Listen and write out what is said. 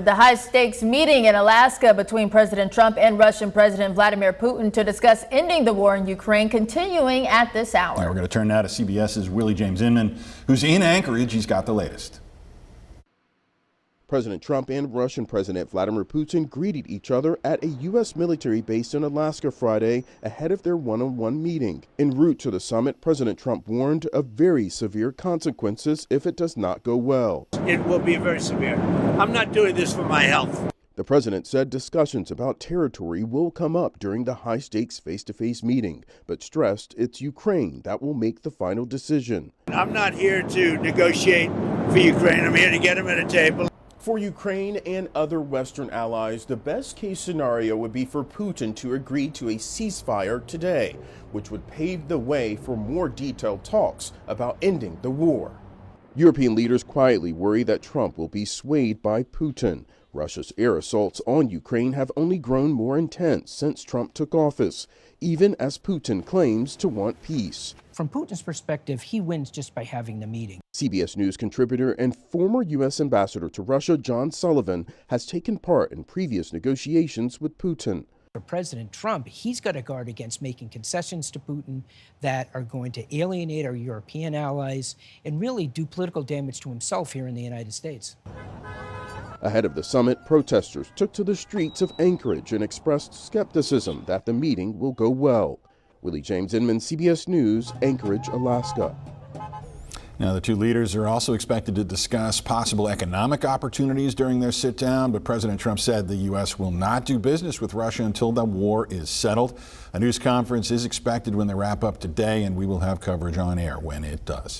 The high-stakes meeting in Alaska between President Trump and Russian President Vladimir Putin to discuss ending the war in Ukraine continuing at this hour. We're going to turn now to CBS's Willie James Inman, who's in Anchorage. He's got the latest. President Trump and Russian President Vladimir Putin greeted each other at a U.S. military base in Alaska Friday ahead of their one-on-one meeting. En route to the summit, President Trump warned of very severe consequences if it does not go well. It will be very severe. I'm not doing this for my health. The president said discussions about territory will come up during the high-stakes face-to-face meeting, but stressed it's Ukraine that will make the final decision. I'm not here to negotiate for Ukraine. I'm here to get them at a table. For Ukraine and other Western allies, the best-case scenario would be for Putin to agree to a ceasefire today, which would pave the way for more detailed talks about ending the war. European leaders quietly worry that Trump will be swayed by Putin. Russia's air assaults on Ukraine have only grown more intense since Trump took office, even as Putin claims to want peace. From Putin's perspective, he wins just by having the meeting. CBS News contributor and former U.S. ambassador to Russia, John Sullivan, has taken part in previous negotiations with Putin. For President Trump, he's got to guard against making concessions to Putin that are going to alienate our European allies and really do political damage to himself here in the United States. Ahead of the summit, protesters took to the streets of Anchorage and expressed skepticism that the meeting will go well. Willie James Inman, CBS News, Anchorage, Alaska. Now, the two leaders are also expected to discuss possible economic opportunities during their sit-down, but President Trump said the U.S. will not do business with Russia until the war is settled. A news conference is expected when they wrap up today, and we will have coverage on air when it does.